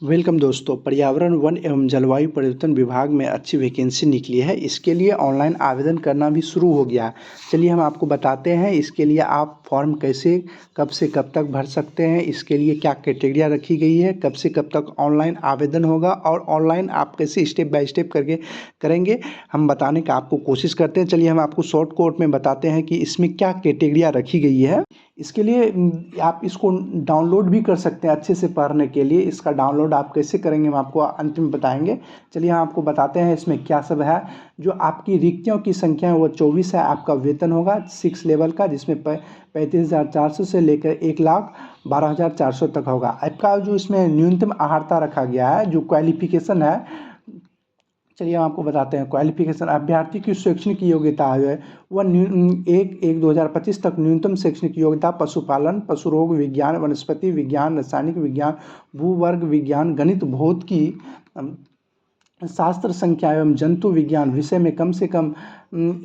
Welcome दोस्तों, पर्यावरण one एवं जलवायु परिवर्तन विभाग में अच्छी वैकेंसी निकली है। इसके लिए ऑनलाइन आवेदन करना भी शुरू हो गया है। चलिए हम आपको बताते हैं इसके लिए आप फॉर्म कैसे कब से कब तक भर सकते हैं, इसके लिए क्या कैटेगरिया रखी गई है, कब से कब तक ऑनलाइन आवेदन होगा और ऑनलाइन आप कैसे स्टेप बाय स्टेप करके करेंगे, हम बताने का आपको कोशिश करते हैं। चलिए हम आपको शॉर्ट कोट में बताते हैं कि इसमें क्या कैटेगरिया रखी गई है। इसके लिए आप इसको डाउनलोड भी कर सकते हैं अच्छे से पढ़ने के लिए। इसका डाउनलोड आप कैसे करेंगे हम आपको अंत में बताएंगे। चलिए हम आपको बताते हैं इसमें क्या सब है। जो आपकी रिक्तियों की संख्या है वो 24 है। आपका वेतन होगा 6 लेवल का, जिसमें 35,400 से लेकर 1,12,400 तक होगा। आपका जो इसमें न्यूनतम अहर्ता रखा गया है, जो क्वालिफिकेशन है, चलिए हम आपको बताते हैं। क्वालिफिकेशन अभ्यर्थी की शैक्षणिक योग्यता है वह 1/1/2025 तक न्यूनतम शैक्षणिक योग्यता पशुपालन, पशुरोग विज्ञान, वनस्पति विज्ञान, रासायनिक विज्ञान, भूवर्ग विज्ञान, गणित, भौतिकी शास्त्र, संख्या एवं जंतु विज्ञान विषय में कम से कम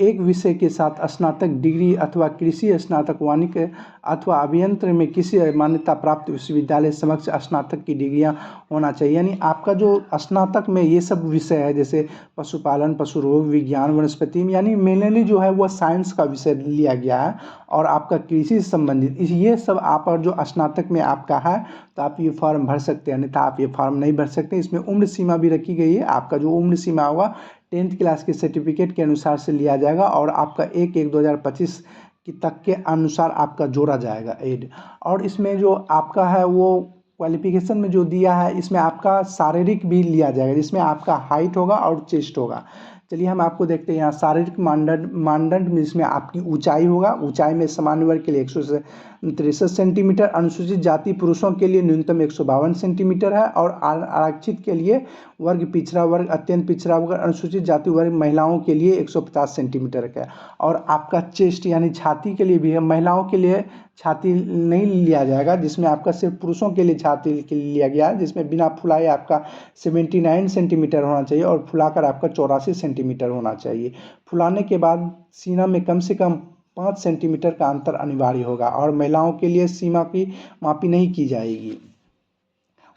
एक विषय के साथ स्नातक डिग्री अथवा कृषि स्नातक, वाणिज्य अथवा अभियंत्रण में किसी मान्यता प्राप्त विश्वविद्यालय समक्ष स्नातक की डिग्रियां होना चाहिए। यानी आपका जो स्नातक में ये सब विषय है, जैसे पशुपालन, पशुरोग विज्ञान, वनस्पति, यानी मेनली जो है वह साइंस का विषय लिया गया है और आपका कृषि से संबंधित ये सब आप जो स्नातक में आपका है तो आप ये फॉर्म भर सकते हैं, अन्यथा आप ये फॉर्म नहीं भर सकते। इसमें उम्र सीमा भी रखी गई है। आपका जो उम्र सीमा होगा 10th क्लास के सर्टिफिकेट के अनुसार से लिया जाएगा और आपका 1/1/2025 की तक के अनुसार आपका जोड़ा जाएगा एड। और इसमें जो आपका है वो क्वालिफिकेशन में जो दिया है, इसमें आपका शारीरिक भी लिया जाएगा, जिसमें आपका हाइट होगा और चेस्ट होगा। चलिए हम आपको देखते हैं यहाँ शारीरिक मानदंड में इसमें आपकी ऊंचाई होगा। ऊंचाई में सामान्य वर्ग के लिए 163 सेंटीमीटर, अनुसूचित जाति पुरुषों के लिए न्यूनतम 152 सेंटीमीटर है और आरक्षित के लिए वर्ग, पिछड़ा वर्ग, अत्यंत पिछड़ा वर्ग, अनुसूचित जाति वर्ग महिलाओं के लिए 150 सेंटीमीटर का है। और आपका चेस्ट यानी छाती के लिए भी है। महिलाओं के लिए छाती नहीं लिया जाएगा, जिसमें आपका सिर्फ पुरुषों के लिए छाती के लिए लिया गया है, जिसमें बिना फुलाए आपका 79 सेंटीमीटर होना चाहिए और फुलाकर आपका 84 सेंटीमीटर होना चाहिए। फुलाने के बाद सीना में कम से कम 5 सेंटीमीटर का अंतर अनिवार्य होगा और महिलाओं के लिए सीमा की मापी नहीं की जाएगी।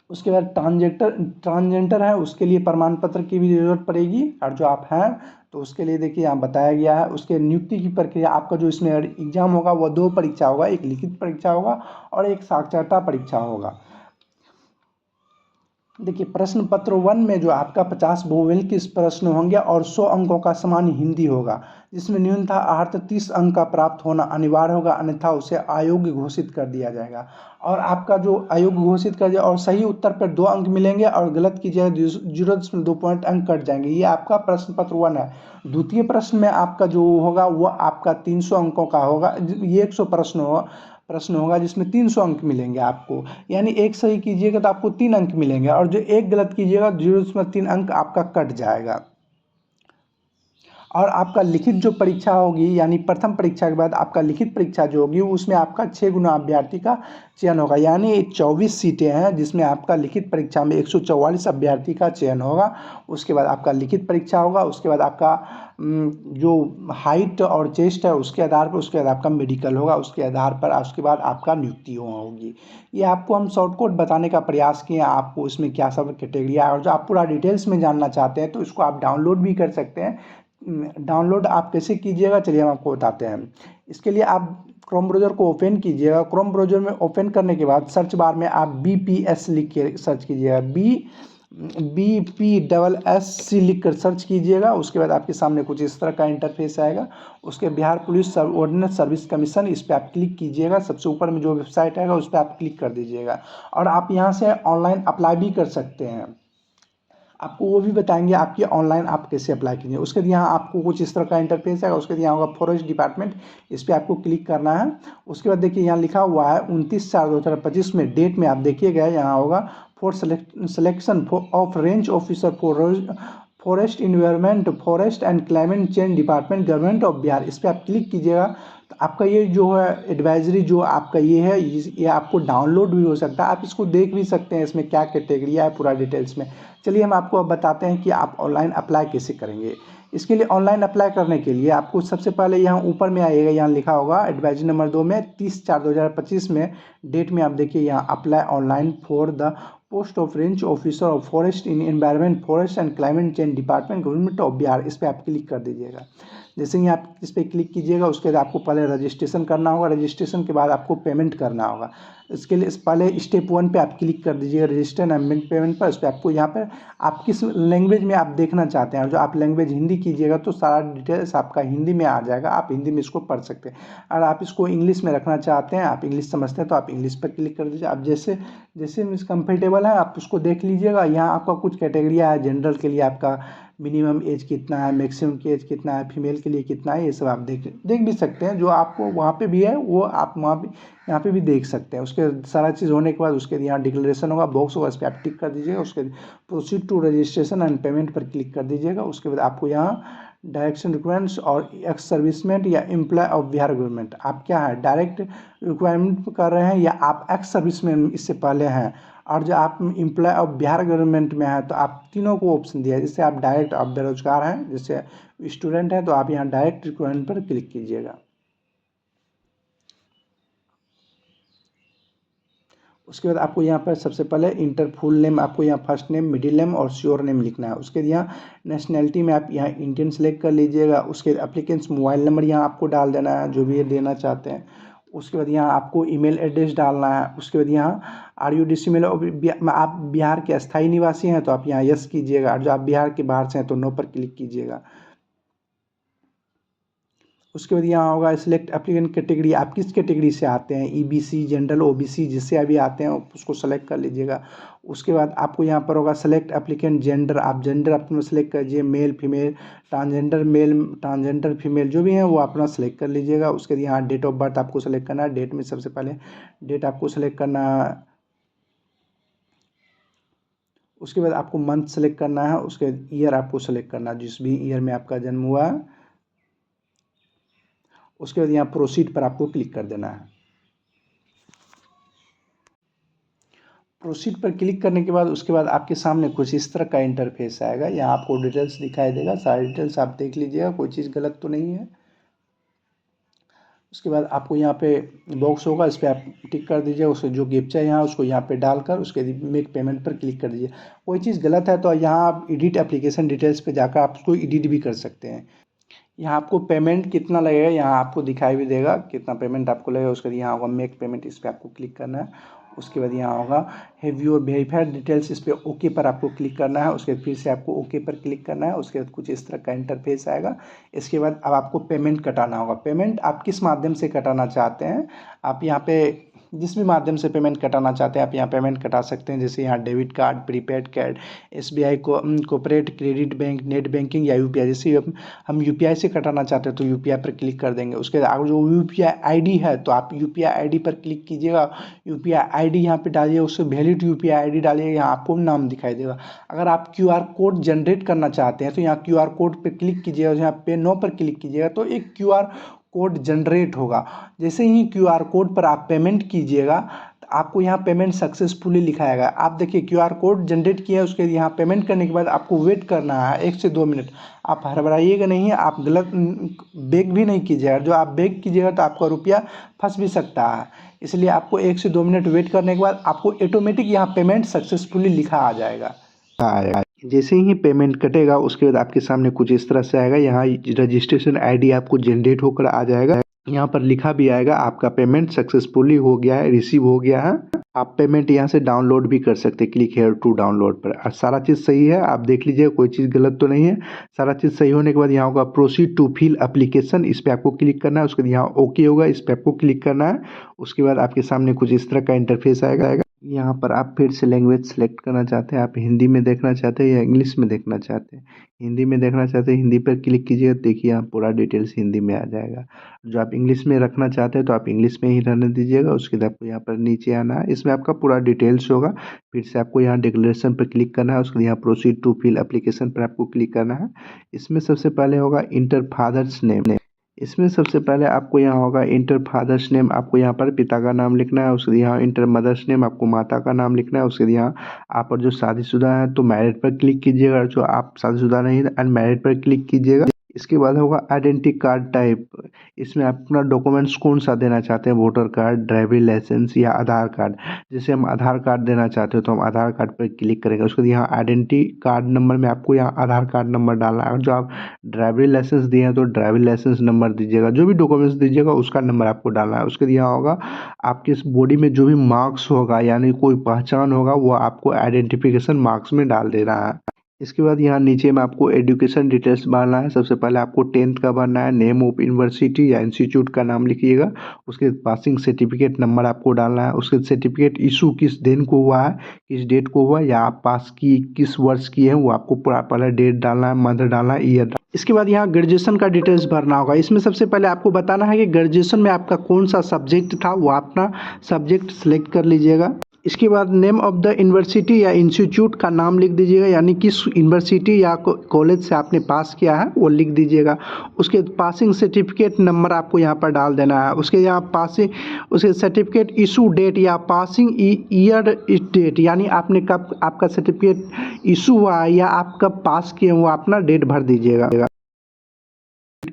उसके बाद ट्रांसजेंडर है, उसके लिए प्रमाण पत्र की भी जरूरत पड़ेगी। और जो आप हैं तो उसके लिए देखिए यहाँ बताया गया है। उसके नियुक्ति की प्रक्रिया, आपका जो इसमें एग्जाम होगा वो 2 परीक्षा होगा, एक लिखित परीक्षा होगा और एक साक्षरता परीक्षा होगा। देखिए प्रश्न पत्र 1 में जो आपका 50 भूगोल के प्रश्न होंगे और 100 अंकों का सामान्य हिंदी होगा, जिसमें न्यूनतः अर्थ 30 अंक का प्राप्त होना अनिवार्य होगा, अन्यथा उसे अयोग्य घोषित कर दिया जाएगा। और आपका जो अयोग्य घोषित कर दिया और सही उत्तर पर 2 अंक मिलेंगे और गलत कीजिएगा 0.2 पॉइंट अंक कट जाएंगे। ये आपका प्रश्न पत्र 1 है। द्वितीय प्रश्न में आपका जो होगा वो आपका 300 अंकों का होगा। ये 100 प्रश्न होगा जिसमें 300 अंक मिलेंगे आपको। यानी एक सही कीजिएगा तो आपको 3 अंक मिलेंगे और जो एक गलत कीजिएगा 0.3 अंक आपका कट जाएगा। और आपका लिखित जो परीक्षा होगी, यानी प्रथम परीक्षा के बाद आपका लिखित परीक्षा जो होगी उसमें आपका 6 गुना अभ्यर्थी का चयन होगा। यानी 24 सीटें हैं जिसमें आपका लिखित परीक्षा में 144 अभ्यर्थी का चयन होगा। उसके बाद आपका लिखित परीक्षा होगा, उसके बाद आपका जो हाइट और चेस्ट है उसके आधार पर, उसके बाद आपका मेडिकल होगा, उसके आधार पर उसके बाद आपका नियुक्ति होगी। ये आपको हम शॉर्टकट बताने का प्रयास किए हैं, आपको इसमें क्या सब कैटेगरी है। और जो आप पूरा डिटेल्स में जानना चाहते हैं तो इसको आप डाउनलोड भी कर सकते हैं। डाउनलोड आप कैसे कीजिएगा, चलिए हम आपको बताते हैं। इसके लिए आप क्रोम ब्राउज़र को ओपन कीजिएगा। क्रोम ब्राउज़र में ओपन करने के बाद सर्च बार में आप BPS लिख के सर्च कीजिएगा। BPSSC लिख कर सर्च कीजिएगा। उसके बाद आपके सामने कुछ इस तरह का इंटरफेस आएगा। उसके Bihar police ordinance service commission, इस पर आप क्लिक कीजिएगा। सबसे ऊपर में जो वेबसाइट आएगा उस पर आप क्लिक कर दीजिएगा और आप यहाँ से ऑनलाइन अप्लाई भी कर सकते हैं। आपको वो भी बताएंगे आपकी ऑनलाइन आप कैसे अप्लाई कीजिए। उसके बाद यहाँ आपको कुछ इस तरह का इंटरफेस है। उसके बाद यहाँ होगा फॉरेस्ट डिपार्टमेंट, इस पर आपको क्लिक करना है। उसके बाद देखिए यहाँ लिखा हुआ है 29/4/2025 में डेट में आप देखिएगा यहाँ होगा for selection of range officer for forest environment, forest and climate change department, government of Bihar. इस पर आप क्लिक कीजिएगा तो आपका ये जो है एडवाइजरी जो आपका ये है ये आपको डाउनलोड भी हो सकता है। आप इसको देख भी सकते हैं इसमें क्या कैटेगरी है पूरा डिटेल्स में। चलिए हम आपको अब बताते हैं कि आप ऑनलाइन अप्लाई कैसे करेंगे। इसके लिए ऑनलाइन अप्लाई करने के लिए आपको सबसे पहले यहाँ ऊपर में आइएगा, यहाँ लिखा होगा एडवाइजरी नंबर 2 में 30/4/2025 में डेट में आप देखिए यहाँ apply online for the post of range officer of forest in environment forest and climate change department government of Bihar, इस पर आप क्लिक कर दीजिएगा। जैसे ही आप इस पर क्लिक कीजिएगा उसके बाद आपको पहले रजिस्ट्रेशन करना होगा, रजिस्ट्रेशन के बाद आपको पेमेंट करना होगा। इसके लिए पहले स्टेप 1 पे आप क्लिक कर दीजिएगा रजिस्टर एंड मेक पेमेंट पर। उस पर आपको यहाँ पर आप किस लैंग्वेज में आप देखना चाहते हैं, जो आप लैंग्वेज हिंदी कीजिएगा तो सारा डिटेल्स आपका हिंदी में आ जाएगा, आप हिंदी में इसको पढ़ सकते हैं। अगर आप इसको इंग्लिश में रखना चाहते हैं, आप इंग्लिश समझते हैं तो आप इंग्लिश पर क्लिक कर दीजिए। आप जैसे जैसे मीन्स कंफर्टेबल है आप उसको देख लीजिएगा। यहाँ आपका कुछ कैटेगरिया है, जनरल के लिए आपका मिनिमम एज कितना है, मैक्सिमम की एज कितना है, फीमेल के लिए कितना है, ये सब आप देख भी सकते हैं। जो आपको वहाँ पे भी है वो आप वहाँ पे यहाँ पे भी देख सकते हैं। उसके सारा चीज़ होने के बाद उसके यहाँ डिक्लेरेशन होगा, बॉक्स होगा, इस पर आप टिक कर दीजिएगा। उसके proceed to registration and payment पर क्लिक कर दीजिएगा। उसके बाद आपको यहाँ डायरेक्शन रिक्वायरमेंट्स और एक्स सर्विसमेंट या एम्प्लॉय ऑफ बिहार गवर्नमेंट, आप क्या है डायरेक्ट रिक्वायरमेंट कर रहे हैं या आप एक्स सर्विसमैन इससे पहले हैं, और जो आप एम्प्लॉय ऑफ बिहार गवर्नमेंट में हैं तो आप तीनों को ऑप्शन दिया है। जैसे आप डायरेक्ट आप बेरोजगार हैं, जैसे स्टूडेंट हैं तो आप यहाँ डायरेक्ट रिक्वायरमेंट पर क्लिक कीजिएगा। उसके बाद आपको यहाँ पर सबसे पहले इंटर फुल नेम, आपको यहाँ फर्स्ट नेम, मिडिल नेम और श्योर नेम लिखना है। उसके यहाँ नेशनैलिटी में आप यहाँ इंडियन सेलेक्ट कर लीजिएगा। उसके एप्लीकेंट्स मोबाइल नंबर यहाँ आपको डाल देना है जो भी ये देना चाहते हैं। उसके बाद यहाँ आपको ईमेल एड्रेस डालना है। उसके बाद यहाँ RUDC में आप बिहार के अस्थायी निवासी हैं तो आप यहाँ यस कीजिएगा, और जो आप बिहार के बाहर से हैं तो नो पर क्लिक कीजिएगा। उसके बाद यहाँ होगा सिलेक्ट एप्लीकेंट कैटेगरी, आप किस कैटेगरी से आते हैं, EBC, जनरल, OBC, जिससे अभी आते हैं उसको सेलेक्ट कर लीजिएगा। उसके बाद आपको यहाँ पर होगा सेलेक्ट एप्लीकेंट जेंडर, आप जेंडर अपना सेलेक्ट कीजिए, मेल फीमेल, ट्रांसजेंडर फीमेल जो भी है वो अपना सेलेक्ट कर लीजिएगा। उसके बाद यहाँ डेट ऑफ बर्थ आपको सेलेक्ट करना है। डेट में सबसे पहले डेट आपको सेलेक्ट करना है। उसके बाद आपको मंथ सेलेक्ट करना है। उसके बाद ईयर आपको सेलेक्ट करना है, जिस भी ईयर में आपका जन्म हुआ है। उसके बाद यहाँ प्रोसीड पर आपको क्लिक कर देना है। प्रोसीड पर क्लिक करने के बाद उसके बाद आपके सामने कुछ इस तरह का इंटरफेस आएगा। यहाँ आपको डिटेल्स दिखाई देगा, सारी डिटेल्स आप देख लीजिएगा, कोई चीज़ गलत तो नहीं है। उसके बाद आपको यहाँ पे बॉक्स होगा, इस पर आप टिक कर दीजिए। उसको जो कैप्चा है यहाँ उसको यहाँ पे डालकर उसके मेक पेमेंट पर क्लिक कर दीजिए। कोई चीज़ गलत है तो यहाँ आप एडिट एप्लीकेशन डिटेल्स पे जाकर आप उसको एडिट भी कर सकते हैं। यहाँ आपको पेमेंट कितना लगेगा यहाँ आपको दिखाई भी देगा, कितना पेमेंट आपको लगेगा। उसके बाद यहाँ होगा मेक पेमेंट, इस पर आपको क्लिक करना है। उसके बाद यहाँ होगा हैव योर वेरीफाइड डिटेल्स, इस पर ओके पर आपको क्लिक करना है। उसके बाद फिर से आपको ओके पर क्लिक करना है। उसके बाद कुछ इस तरह का इंटरफेस आएगा। इसके बाद अब आपको पेमेंट कटाना होगा। पेमेंट आप किस माध्यम से कटाना चाहते हैं, आप यहाँ पे जिस भी माध्यम से पेमेंट कटाना चाहते हैं आप यहाँ पेमेंट कटा सकते हैं। जैसे यहाँ debit card, prepaid card, SBI cooperate credit bank, net banking या UPI। जैसे हम UPI से कटाना चाहते हैं तो UPI पर क्लिक कर देंगे। उसके बाद जो UPI ID है तो आप UPI ID पर क्लिक कीजिएगा। UPI ID यहाँ पे डालिए, उससे वैलिड UPI ID डालिए, यहाँ आपको नाम दिखाई देगा। अगर आप QR कोड जनरेट करना चाहते हैं तो यहाँ QR कोड पर क्लिक कीजिएगा, यहाँ पे नो पर क्लिक कीजिएगा तो एक QR कोड जनरेट होगा। जैसे ही QR कोड पर आप पेमेंट कीजिएगा तो आपको यहाँ पेमेंट सक्सेसफुली लिखाएगा। आप देखिए QR कोड जनरेट किया है, उसके यहाँ पेमेंट करने के बाद आपको वेट करना है 1 से 2 मिनट। आप हड़बड़ाइएगा नहीं, आप गलत बेग भी नहीं कीजिएगा। जो आप बेग कीजिएगा तो आपका रुपया फंस भी सकता है, इसलिए आपको 1 से 2 मिनट वेट करने के बाद आपको ऑटोमेटिक यहाँ पेमेंट सक्सेसफुली लिखा आ जाएगा। जैसे ही पेमेंट कटेगा उसके बाद आपके सामने कुछ इस तरह से आएगा। यहाँ रजिस्ट्रेशन ID आपको जनरेट होकर आ जाएगा। यहाँ पर लिखा भी आएगा आपका पेमेंट सक्सेसफुली हो गया है, रिसीव हो गया है। आप पेमेंट यहाँ से डाउनलोड भी कर सकते हैं, क्लिक हेयर टू डाउनलोड पर। और सारा चीज़ सही है, आप देख लीजिए कोई चीज़ गलत तो नहीं है। सारा चीज़ सही होने के बाद यहाँ होगा प्रोसीड टू फिल एप्लीकेशन, इस पर आपको क्लिक करना है। उसके बाद यहाँ ओके होगा, इस पर आपको क्लिक करना है। उसके बाद आपके सामने कुछ इस तरह का इंटरफेस आएगा। यहाँ पर आप फिर से लैंग्वेज सेलेक्ट करना चाहते हैं, आप हिंदी में देखना चाहते हैं या इंग्लिश में देखना चाहते हैं। हिंदी में देखना चाहते हैं, हिंदी पर क्लिक कीजिएगा, देखिए यहाँ पूरा डिटेल्स हिंदी में आ जाएगा। जो आप इंग्लिश में रखना चाहते हैं तो आप इंग्लिश में ही रहने दीजिएगा। उसके बाद आपको यहाँ पर नीचे आना है, इसमें आपका पूरा डिटेल्स होगा। फिर से आपको यहाँ डिक्लेरेशन पर क्लिक करना है। उसके बाद यहाँ प्रोसीड टू फिल एप्लीकेशन पर आपको क्लिक करना है। इसमें सबसे पहले होगा इंटर फादर्स नेम। इसमें सबसे पहले आपको यहाँ होगा इंटर फादर्स नेम, आपको यहाँ पर पिता का नाम लिखना है। उसके यहाँ इंटर मदर्स नेम, आपको माता का नाम लिखना है। उसके यहाँ आप और जो शादीशुदा है तो मैरिड पर क्लिक कीजिएगा, जो आप शादीशुदा नहीं है अनमैरिड पर क्लिक कीजिएगा। इसके बाद होगा आइडेंटिटी कार्ड टाइप। इसमें आप अपना डॉक्यूमेंट्स कौन सा देना चाहते हैं, वोटर कार्ड, ड्राइविंग लाइसेंस या आधार कार्ड। जैसे हम आधार कार्ड देना चाहते हो तो हम आधार कार्ड पर क्लिक करेंगे। उसके बाद यहाँ आइडेंटिटी कार्ड नंबर में आपको यहाँ आधार कार्ड नंबर डालना है, और जो आप ड्राइविंग लाइसेंस दिए हैं तो ड्राइविंग लाइसेंस नंबर दीजिएगा। जो भी डॉक्यूमेंट्स दीजिएगा उसका नंबर आपको डालना है। उसके बाद यहाँ होगा आपके इस बॉडी में जो भी मार्क्स होगा, यानी कोई पहचान होगा, वो आपको आइडेंटिफिकेशन मार्क्स में डाल देना है। इसके बाद यहाँ नीचे में आपको एजुकेशन डिटेल्स भरना है। सबसे पहले आपको 10th का भरना है, नेम ऑफ यूनिवर्सिटी या इंस्टीट्यूट का नाम लिखिएगा। उसके बाद पासिंग सर्टिफिकेट नंबर आपको डालना है। उसके सर्टिफिकेट इशू किस दिन को हुआ है, किस डेट को हुआ है, या आप पास की किस वर्ष की है, वो आपको पूरा पहले डेट डालना है, मंथ डालना है, ईयर। इसके बाद यहाँ ग्रेजुएशन का डिटेल्स भरना होगा। इसमें सबसे पहले आपको बताना है कि ग्रेजुएशन में आपका कौन सा सब्जेक्ट था, वो अपना सब्जेक्ट सेलेक्ट कर लीजिएगा। इसके बाद नेम ऑफ द यूनिवर्सिटी या इंस्टीट्यूट का नाम लिख दीजिएगा, यानी किस यूनिवर्सिटी या कॉलेज से आपने पास किया है वो लिख दीजिएगा। उसके पासिंग सर्टिफिकेट नंबर आपको यहाँ पर डाल देना है। उसके यहाँ पासिंग, उसके सर्टिफिकेट इशू डेट या पासिंग ईयर डेट, यानी आपने कब आपका सर्टिफिकेट इशू हुआ है या आप कब पास किए वो अपना डेट भर दीजिएगा।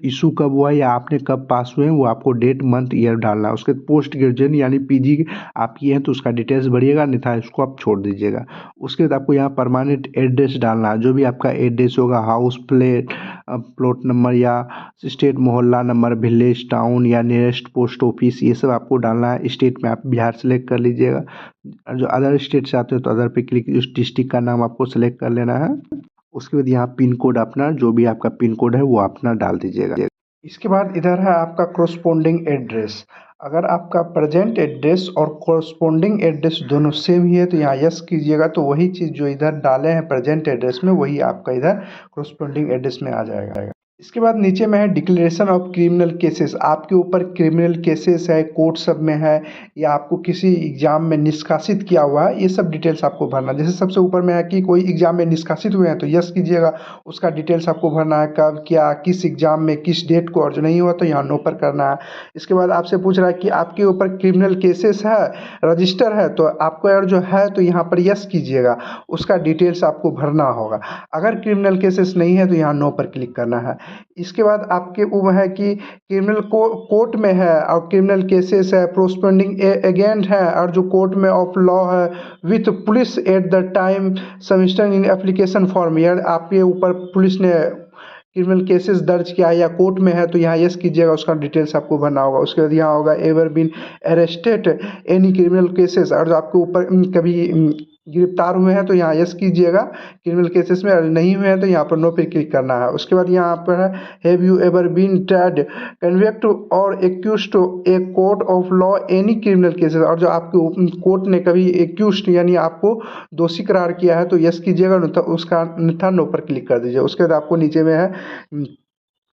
इशू कब हुआ या आपने कब पास हुए हैं वो आपको डेट, मंथ, ईयर डालना है। उसके पोस्ट ग्रेजुएशन यानी पीजी आप किए हैं तो उसका डिटेल्स भरिएगा, अन्यथा इसको आप छोड़ दीजिएगा। उसके बाद आपको यहाँ परमानेंट एड्रेस डालना है। जो भी आपका एड्रेस होगा, हाउस प्लॉट नंबर या स्टेट, मोहल्ला नंबर, विलेज, टाउन या नियरेस्ट पोस्ट ऑफिस, ये सब आपको डालना है। स्टेट में आप बिहार सेलेक्ट कर लीजिएगा। जो अदर स्टेट से आते हो तो अदर पे क्लिक, उस डिस्ट्रिक्ट का नाम आपको सेलेक्ट कर लेना है। उसके बाद यहाँ पिन कोड अपना, जो भी आपका पिन कोड है वो अपना डाल दीजिएगा। इसके बाद इधर है आपका कोरस्पोंडिंग एड्रेस। अगर आपका प्रेजेंट एड्रेस और कोरस्पोंडिंग एड्रेस दोनों सेम ही है तो यहाँ यस कीजिएगा, तो वही चीज़ जो इधर डाले हैं प्रेजेंट एड्रेस में वही आपका इधर कोरस्पोंडिंग एड्रेस में आ जाएगा। इसके बाद नीचे में है डिक्लेरेशन ऑफ क्रिमिनल केसेस। आपके ऊपर क्रिमिनल केसेस है, कोर्ट सब में है, या आपको किसी एग्जाम में निष्कासित किया हुआ है, ये सब डिटेल्स आपको भरना। जैसे सबसे ऊपर में है कि कोई एग्जाम में निष्कासित हुए हैं तो यस कीजिएगा, उसका डिटेल्स आपको भरना है, कब क्या, किस एग्जाम में, किस डेट को, और जो नहीं हुआ तो यहाँ नो पर करना है। इसके बाद आपसे पूछ रहा है कि आपके ऊपर क्रिमिनल केसेस है, रजिस्टर है, तो आपको अगर जो है तो यहाँ पर यस कीजिएगा, उसका डिटेल्स आपको भरना होगा। अगर क्रिमिनल केसेस नहीं है तो यहाँ नो पर क्लिक करना है। इसके बाद आपके वो है कि क्रिमिनल कोर्ट में है और क्रिमिनल केसेस है, प्रोस्पेंडिंग अगेंस्ट है, और जो कोर्ट में ऑफ लॉ है with police at the time submission in application form, यार आपके ऊपर पुलिस ने क्रिमिनल केसेस दर्ज किया है या कोर्ट में है तो यहाँ यस कीजिएगा, उसका डिटेल्स आपको भरना होगा। उसके बाद यहाँ होगा ever been arrested any criminal cases, और जो आपके ऊपर कभी गिरफ्तार हुए हैं तो यहाँ यस कीजिएगा क्रिमिनल केसेस में, और नहीं हुए हैं तो यहाँ पर नो पे क्लिक करना है। उसके बाद यहाँ पर है have you ever been tried convict or accused a court of law any criminal cases, और जो आपके कोर्ट ने कभी एक्यूज्ड यानी आपको दोषी करार किया है तो यस कीजिएगा, तो उसका अन्यथा नो पर क्लिक कर दीजिए। उसके बाद आपको नीचे में है,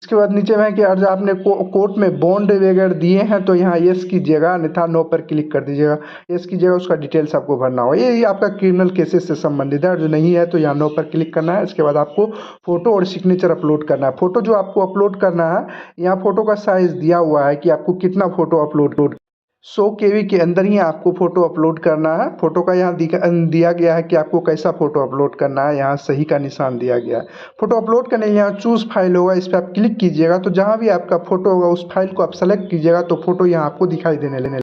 इसके बाद नीचे में है कि अगर आपने कोर्ट में बॉन्ड वगैरह दिए हैं तो यहाँ यस कीजिएगा, अन्यथा नो पर क्लिक कर दीजिएगा। यस कीजिएगा, उसका डिटेल्स आपको भरना होगा। ये आपका क्रिमिनल केसेस से संबंधित है, जो नहीं है तो यहाँ नो पर क्लिक करना है। इसके बाद आपको फोटो और सिग्नेचर अपलोड करना है। फोटो जो आपको अपलोड करना है, यहाँ फोटो का साइज दिया हुआ है कि आपको कितना फोटो अपलोड 100 KB के अंदर ही आपको फ़ोटो अपलोड करना है। फ़ोटो का यहाँ दिया गया है कि आपको कैसा फ़ोटो अपलोड करना है, यहाँ सही का निशान दिया गया है। फ़ोटो अपलोड करने के लिए यहाँ चूज़ फाइल होगा, इस पर आप क्लिक कीजिएगा तो जहाँ भी आपका फ़ोटो होगा उस फाइल को आप सेलेक्ट कीजिएगा तो फ़ोटो यहाँ आपको दिखाई देने लगेगा।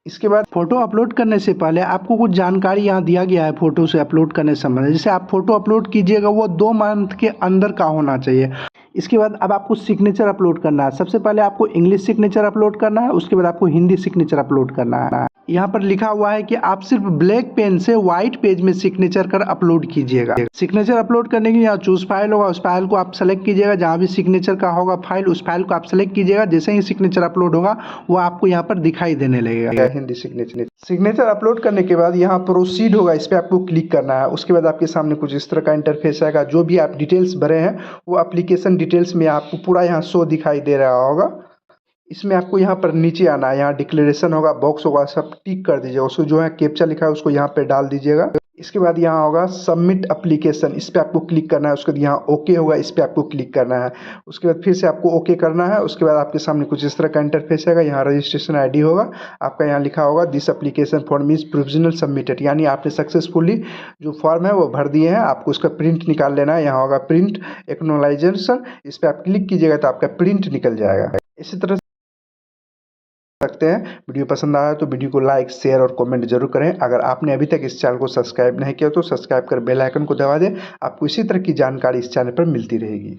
इसके बाद फ़ोटो अपलोड करने से पहले आपको कुछ जानकारी यहाँ दिया गया है फ़ोटो से अपलोड करने से संबंधित। जैसे आप फ़ोटो अपलोड कीजिएगा वो 2 मंथ के अंदर का होना चाहिए। इसके बाद अब आपको सिग्नेचर अपलोड करना है। सबसे पहले आपको इंग्लिश सिग्नेचर अपलोड करना है, उसके बाद आपको हिंदी सिग्नेचर अपलोड करना है। यहाँ पर लिखा हुआ है कि आप सिर्फ ब्लैक पेन से व्हाइट पेज में सिग्नेचर कर अपलोड कीजिएगा। सिग्नेचर अपलोड करने के लिए यहाँ चूज फाइल होगा, उस फाइल को आप सेलेक्ट कीजिएगा। जहाँ भी सिग्नेचर का होगा फाइल, उस फाइल को आप सेलेक्ट कीजिएगा। जैसे ही सिग्नेचर अपलोड होगा वो आपको यहाँ पर दिखाई देने लगेगा हिंदी सिग्नेचर अपलोड करने के बाद यहाँ प्रोसीड होगा, इस पर आपको क्लिक करना है। उसके बाद आपके सामने कुछ इस तरह का इंटरफेस आएगा। जो भी आप डिटेल्स भरे हैं वो एप्लीकेशन डिटेल्स में आपको पूरा यहाँ शो दिखाई दे रहा होगा। इसमें आपको यहाँ पर नीचे आना है, यहाँ डिक्लेरेशन होगा, बॉक्स होगा, सब टिक कर दीजिएगा। उसको जो है कैप्चा लिखा है उसको यहाँ पे डाल दीजिएगा। इसके बाद यहाँ होगा सबमिट एप्लीकेशन, इस पर आपको क्लिक करना है। उसके बाद यहाँ ओके होगा, इस पर आपको क्लिक करना है। उसके बाद फिर से आपको ओके करना है। उसके बाद आपके सामने कुछ इस तरह का इंटरफेस आएगा। यहाँ रजिस्ट्रेशन आईडी होगा आपका, यहाँ लिखा होगा this application form is provisional submitted, यानी आपने सक्सेसफुली जो फॉर्म है वो भर दिए हैं। आपको उसका प्रिंट निकाल लेना है। यहाँ होगा प्रिंट एक्नोलाइजेशन, इस पर आप क्लिक कीजिएगा तो आपका प्रिंट निकल जाएगा। इसी तरह सकते हैं। वीडियो पसंद आया तो वीडियो को लाइक शेयर और कमेंट जरूर करें। अगर आपने अभी तक इस चैनल को सब्सक्राइब नहीं किया तो सब्सक्राइब कर बेल आइकन को दबा दें। आपको इसी तरह की जानकारी इस चैनल पर मिलती रहेगी।